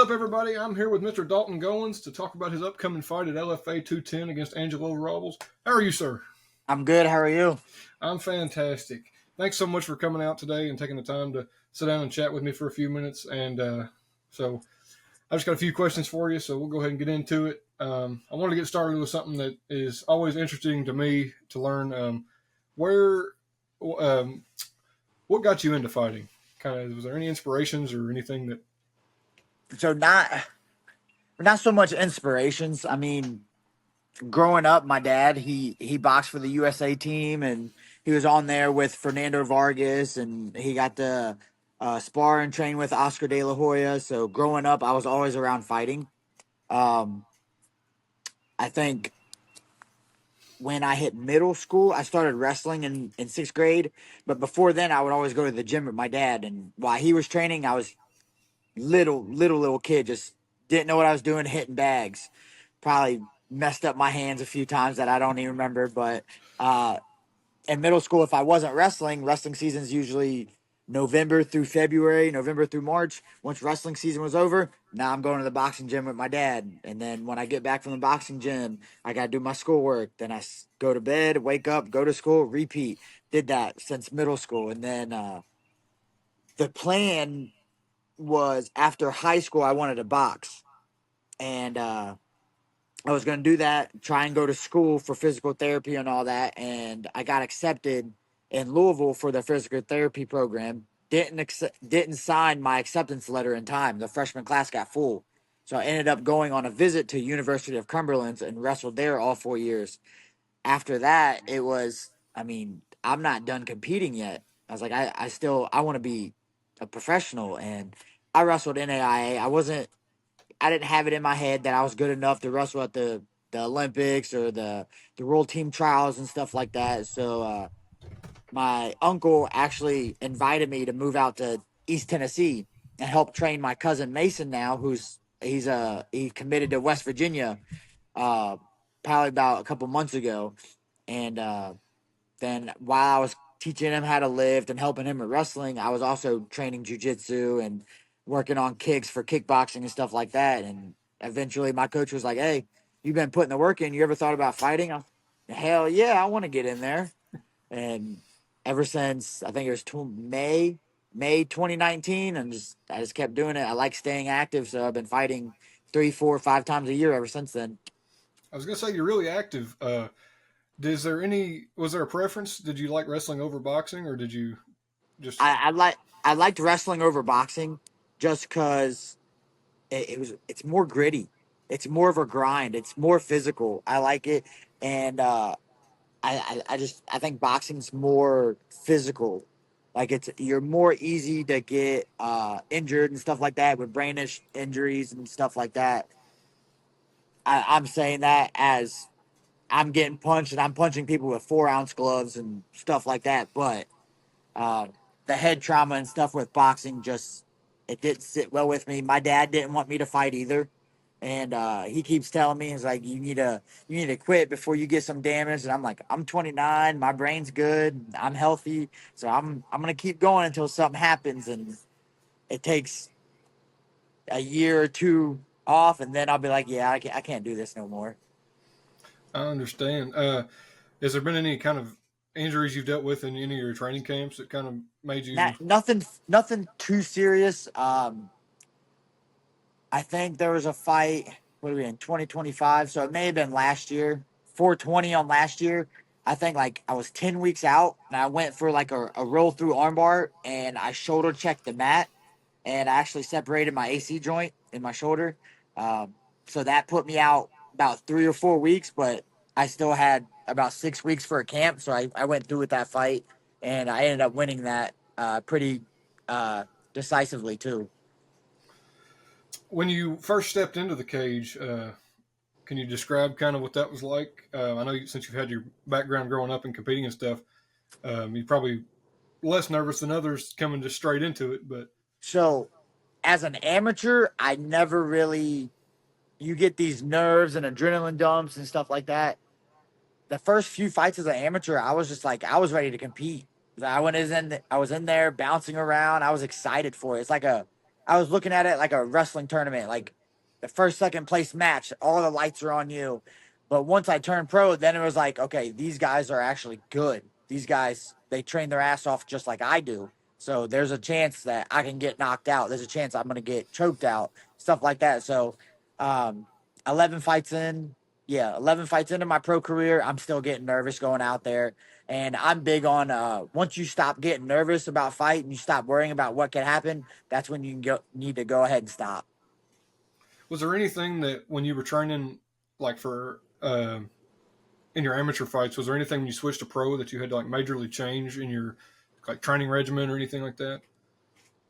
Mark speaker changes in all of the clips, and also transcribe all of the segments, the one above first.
Speaker 1: up, everybody? I'm here with Mr. Dalton Goins to talk about his upcoming fight at LFA 210 against Angelo Robles. How are you, sir?
Speaker 2: I'm good. How are you?
Speaker 1: I'm fantastic. Thanks so much for coming out today and taking the time to sit down and chat with me for a few minutes. So I just got a few questions for you, so we'll go ahead and get into it. I want to get started with something that is always interesting to me to learn. Where, um, what got you into fighting? Was there any inspirations or anything that?
Speaker 2: So not so much inspirations. I mean, growing up, my dad he boxed for the USA team, and he was on there with Fernando Vargas, and he got to spar and train with Oscar De La Hoya. So growing up, I was always around fighting. Um, I think when I hit middle school, I started wrestling in sixth grade. But before then, I would always go to the gym with my dad, and while he was training, I was little kid, just didn't know what I was doing, hitting bags. Probably messed up my hands a few times that I don't even remember. But in middle school, if I wasn't wrestling, wrestling season's usually November through February, November through March. Once wrestling season was over, now I'm going to the boxing gym with my dad. And then when I get back from the boxing gym, I got to do my schoolwork. Then go to bed, wake up, go to school, repeat. Did that since middle school. And then the plan was after high school, I wanted to box. And I was going to do that, try and go to school for physical therapy and all that. And I got accepted in Louisville for the physical therapy program. Didn't sign my acceptance letter in time. The freshman class got full. So I ended up going on a visit to University of Cumberland and wrestled there all 4 years. After that, I'm not done competing yet. I was like, I want to be a professional. And I wrestled NAIA. I didn't have it in my head that I was good enough to wrestle at the Olympics or the world team trials and stuff like that. So my uncle actually invited me to move out to East Tennessee and help train my cousin Mason now, he committed to West Virginia uh, probably about a couple months ago. And then while I was teaching him how to lift and helping him with wrestling, I was also training jujitsu and working on kicks for kickboxing and stuff like that. And eventually my coach was like, "Hey, you've been putting the work in. You ever thought about fighting?" Hell yeah, I want to get in there. And ever since, I think it was May 2019, and I just kept doing it. I like staying active, so I've been fighting 3, 4, 5 times a year ever since then.
Speaker 1: I was gonna say you're really active. Was there a preference? Did you like wrestling over boxing, or did you just?
Speaker 2: I, I like I liked wrestling over boxing just because it's more gritty. It's more of a grind. It's more physical. I like it, and I think boxing's more physical. Like you're more easy to get injured and stuff like that with brainish injuries and stuff like that. I'm saying that as I'm getting punched and I'm punching people with 4 ounce gloves and stuff like that. But uh, the head trauma and stuff with boxing just it didn't sit well with me. My dad didn't want me to fight either, and he keeps telling me he's like, you need to quit before you get some damage. And I'm like, I'm 29, my brain's good, I'm healthy, so I'm gonna keep going until something happens, and it takes a year or two off, and then I'll be like, yeah, I can't do this no more.
Speaker 1: I understand. Has there been any kind of injuries you've dealt with in any of your training camps that kind of made you?
Speaker 2: Nothing too serious. I think there was a fight. What are we in 2025? So it may have been last year. 420 on last year. I think like I was 10 weeks out, and I went for like a roll through armbar, and I shoulder checked the mat, and I actually separated my AC joint in my shoulder. Um, so that put me out about 3 or 4 weeks, but I still had about 6 weeks for a camp. So I went through with that fight, and I ended up winning that pretty uh, decisively too.
Speaker 1: When you first stepped into the cage, can you describe kind of what that was like? I know since you've had your background growing up and competing and stuff, you're probably less nervous than others coming just straight into it. But
Speaker 2: So as an amateur, I never really you get these nerves and adrenaline dumps and stuff like that. The first few fights as an amateur, I was just like I was ready to compete. I was in there bouncing around. I was excited for it. It's like I was looking at it like a wrestling tournament, like the first, second place match. All the lights are on you. But once I turned pro, then it was like, okay, these guys are actually good. These guys, they train their ass off just like I do. So there's a chance that I can get knocked out. There's a chance I'm going to get choked out, stuff like that. So, um, 11 fights in, yeah, 11 fights into my pro career, I'm still getting nervous going out there. And I'm big on once you stop getting nervous about fight and you stop worrying about what could happen, that's when you need to go ahead and stop.
Speaker 1: Was there anything that when you were training, like for in your amateur fights, was there anything when you switched to pro that you had to like majorly change in your like training regimen or anything like that?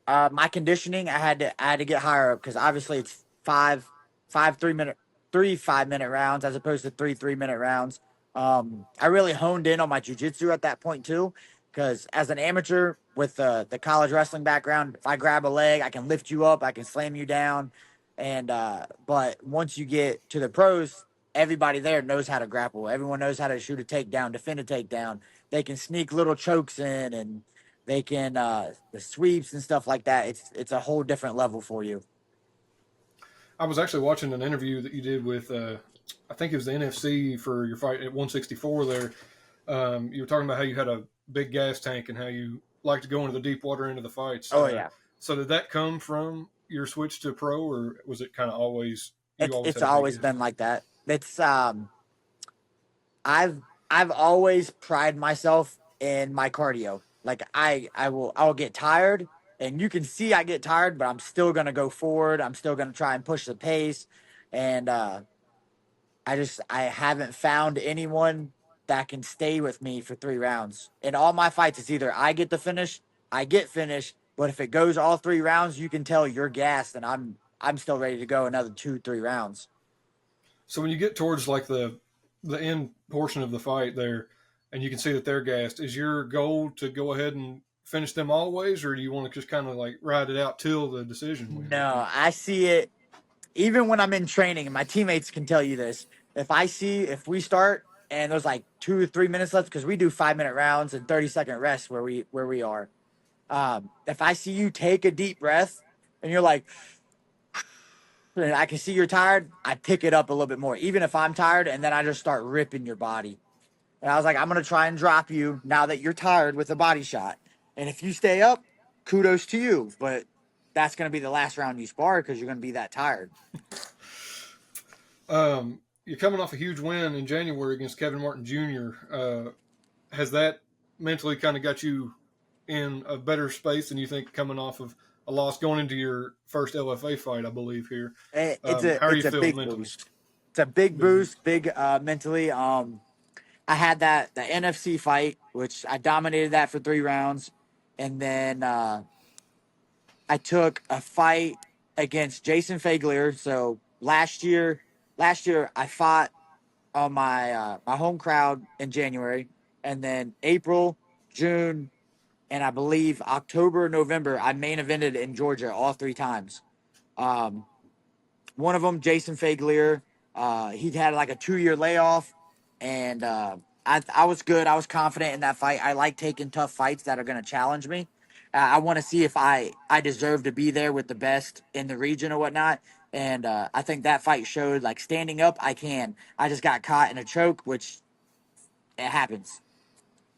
Speaker 2: My conditioning, I had to get higher up because obviously it's five 3 minute, 3 5 minute rounds as opposed to 3 3 minute rounds. I really honed in on my jujitsu at that point too, because as an amateur with the college wrestling background, if I grab a leg, I can lift you up, I can slam you down, and but once you get to the pros, everybody there knows how to grapple. Everyone knows how to shoot a takedown, defend a takedown. They can sneak little chokes in and they can the sweeps and stuff like that. It's a whole different level for you.
Speaker 1: I was actually watching an interview that you did with, I think it was the NFC for your fight at 164 there. You were talking about how you had a big gas tank and how you like to go into the deep water into the fights.
Speaker 2: Oh yeah,
Speaker 1: So did that come from your switch to pro, or was it kind of always you
Speaker 2: it's
Speaker 1: always
Speaker 2: it's
Speaker 1: had a big
Speaker 2: always
Speaker 1: gas
Speaker 2: been
Speaker 1: tank?
Speaker 2: like that. It's I've always pride myself in my cardio. Like I'll get tired, and you can see I get tired, but I'm still gonna go forward. I'm still gonna try and push the pace, and I haven't found anyone that can stay with me for 3 rounds. In all my fights, it's either I get finished, but if it goes all 3 rounds, you can tell you're gassed, and I'm still ready to go another 2 3 rounds.
Speaker 1: So when you get towards like the end portion of the fight there, and you can see that they're gassed, is your goal to go ahead and finish them always, or do you want to just kind of like ride it out till the decision win?
Speaker 2: No, I see it even when I'm in training, and my teammates can tell you this. If we start and there's like 2 or 3 minutes left, because we do 5 minute rounds and 30-second rest where we are. If I see you take a deep breath and you're like, and I can see you're tired, I pick it up a little bit more, even if I'm tired, and then I just start ripping your body. And I was like, I'm gonna try and drop you now that you're tired with a body shot. And if you stay up, kudos to you. But that's gonna be the last round you spar because you're gonna be that tired.
Speaker 1: You're coming off a huge win in January against Kevin Martin Jr. Has that mentally kind of got you in a better space than you think coming off of a loss going into your first LFA fight, I believe here?
Speaker 2: It's
Speaker 1: How are you
Speaker 2: a
Speaker 1: feeling
Speaker 2: big
Speaker 1: mentally?
Speaker 2: boost. It's a big
Speaker 1: Big boost.
Speaker 2: boost, big mentally. I had the NFC fight, which I dominated that for 3 rounds, and then I took a fight against Jason Faglier. So last year I fought on my home crowd in January, and then April, June, and I believe October, November, I main evented in Georgia all 3 times. Um, One of them, Jason Faglier, he'd had like a 2 year layoff, and I was good. I was confident in that fight. I like taking tough fights that are going to challenge me. I want to see if I deserve to be there with the best in the region or whatnot. And I think that fight showed like standing up, I can. I just got caught in a choke, which it happens.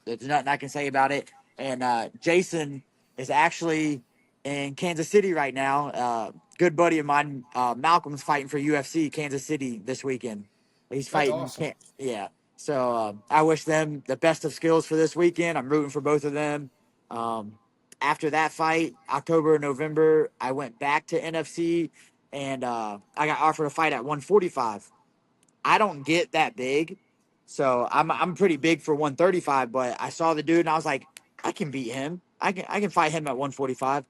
Speaker 2: There's nothing I can say about it. And Jason is actually in Kansas City right now. Good buddy of mine, Malcolm's fighting for UFC Kansas City this weekend. He's
Speaker 1: That's
Speaker 2: fighting,
Speaker 1: awesome.
Speaker 2: yeah. So I wish them the best of skills for this weekend. I'm rooting for both of them. Um, After that fight, October, November, I went back to NFC and I got offered a fight at 145. I don't get that big, so I'm pretty big for 135. But I saw the dude and I was like, I can beat him. I can fight him at 145.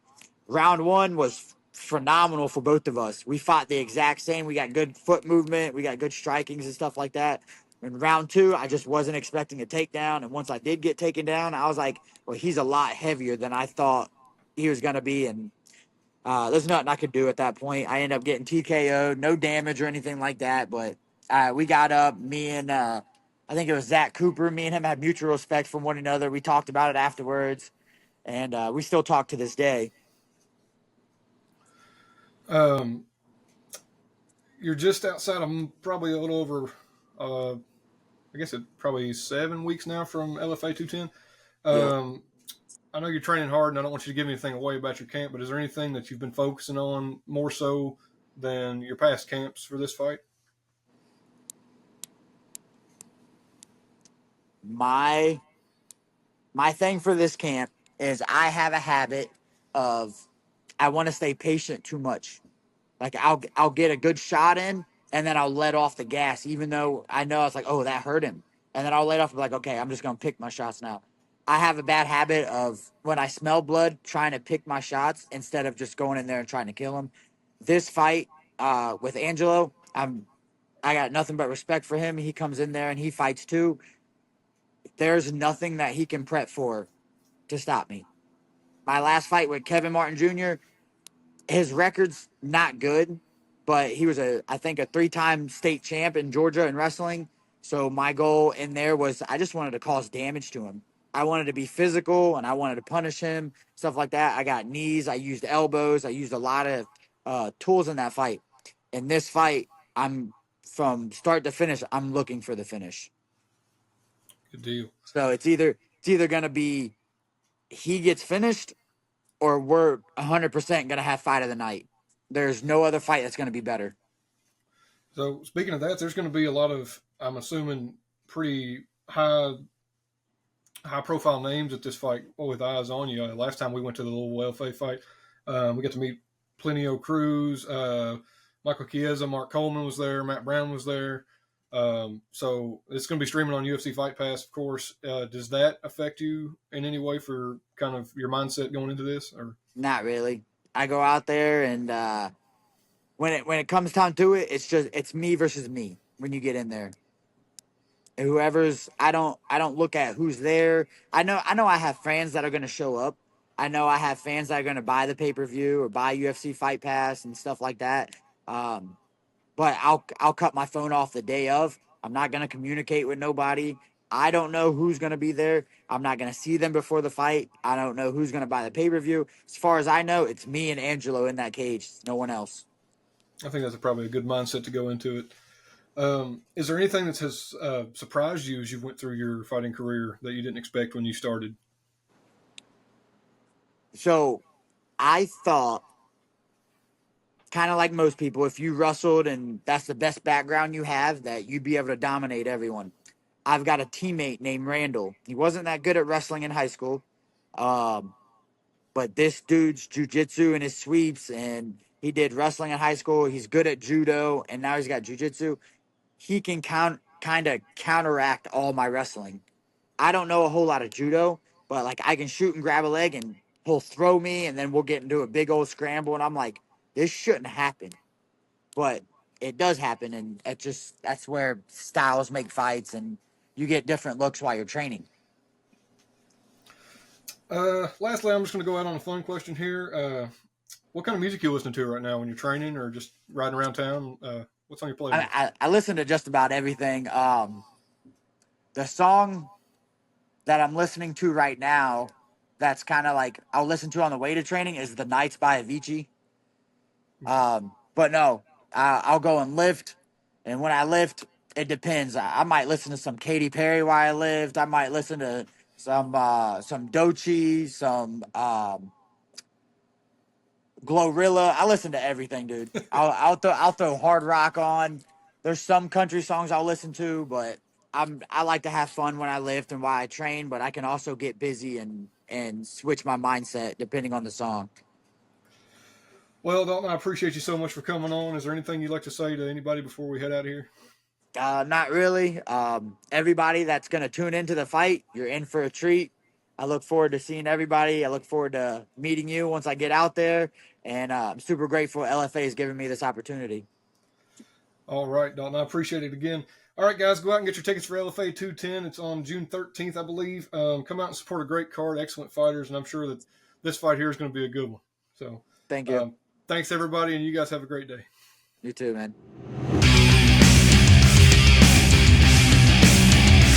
Speaker 2: Round one was phenomenal for both of us. We fought the exact same. We got good foot movement. We got good strikings and stuff like that. In round two, I just wasn't expecting a takedown, and once I did get taken down, I was like, well, he's a lot heavier than I thought he was gonna be, and there's nothing I could do at that point. I ended up getting TKO'd, no damage or anything like that. But we got up, me and I think it was Zach Cooper. Me and him had mutual respect for one another. We talked about it afterwards, and we still talk to this day.
Speaker 1: Um, you're just outside of probably a little over, I guess it probably 7 weeks now from LFA 210.
Speaker 2: Yeah.
Speaker 1: I know you're training hard, and I don't want you to give anything away about your camp, but is there anything that you've been focusing on more so than your past camps for this fight?
Speaker 2: My my thing for this camp is I have a habit of I want to stay patient too much. Like I'll get a good shot in and then I'll let off the gas, even though I know it's like, oh, that hurt him. And then I'll let off and be like, okay, I'm just gonna pick my shots now. I have a bad habit of when I smell blood, trying to pick my shots instead of just going in there and trying to kill him. This fight with Angelo, I got nothing but respect for him. He comes in there and he fights too. There's nothing that he can prep for to stop me. My last fight with Kevin Martin Jr., his record's not good, but he was I think a 3-time state champ in Georgia in wrestling. So my goal in there was I just wanted to cause damage to him. I wanted to be physical and I wanted to punish him, stuff like that. I got knees, I used elbows, I used a lot of tools in that fight. In this fight, I'm from start to finish, I'm looking for the finish.
Speaker 1: Good deal.
Speaker 2: So it's either gonna be he gets finished or we're 100% going to have fight of the night. There's no other fight that's going to be better.
Speaker 1: So speaking of that, there's going to be a lot of, I'm assuming, pretty high profile names at this fight. Well, with eyes on you. Last time we went to the Louisville LFA fight, we got to meet Plenio Cruz, Michael Chiesa, Mark Coleman was there, Matt Brown was there. So it's going to be streaming on UFC Fight Pass, of course. Does that affect you in any way for kind of your mindset going into this? Or
Speaker 2: Not really. I go out there and when it comes down to it, it's me versus me when you get in there. And whoever's I don't look at who's there. I know I have fans that are going to show up. I know I have fans that are going to buy the pay-per-view or buy UFC Fight Pass and stuff like that. But I'll cut my phone off the day of. I'm not gonna communicate with nobody. I don't know who's gonna be there. I'm not gonna see them before the fight. I don't know who's gonna buy the pay per view. As far as I know, it's me and Angelo in that cage. No one else.
Speaker 1: I think that's probably a good mindset to go into it. Is there anything that has surprised you as you went through your fighting career that you didn't expect when you started?
Speaker 2: So I thought, kind of like most people, if you wrestled and that's the best background you have, that you'd be able to dominate everyone. I've got a teammate named Randall. He wasn't that good at wrestling in high school. Um, But this dude's jujitsu and his sweeps, and he did wrestling in high school. He's good at judo, and now he's got jujitsu. He can kind of counteract all my wrestling. I don't know a whole lot of judo, but like I can shoot and grab a leg, and he'll throw me, and then we'll get into a big old scramble. And I'm like, this shouldn't happen, but it does happen, and that's where styles make fights, and you get different looks while you're training.
Speaker 1: Lastly, I'm just going to go out on a fun question here. What kind of music you listening to right now when you're training or just riding around town? What's on your playlist?
Speaker 2: I listen to just about everything. The song that I'm listening to right now, that's kind of like I'll listen to on the way to training, is "The Nights" by Avicii. But no, I'll go and lift, and when I lift, it depends. I might listen to some Katy Perry while I lift. I might listen to some Doechii, some Glorilla. I listen to everything, dude. I'll throw hard rock on. There's some country songs I'll listen to, but I like to have fun when I lift and while I train. But I can also get busy and switch my mindset depending on the song.
Speaker 1: Well, Dalton, I appreciate you so much for coming on. Is there anything you'd like to say to anybody before we head out of here?
Speaker 2: Not really. Everybody that's gonna tune into the fight, you're in for a treat. I look forward to seeing everybody. I look forward to meeting you once I get out there, and I'm super grateful LFA is giving me this opportunity.
Speaker 1: All right, Dalton, I appreciate it again. All right, guys, go out and get your tickets for LFA 210. It's on June 13th, I believe. Come out and support a great card, excellent fighters, and I'm sure that this fight here is going to be a good one. So,
Speaker 2: Thank you.
Speaker 1: thanks, everybody, and you guys have a great day.
Speaker 2: You too, man.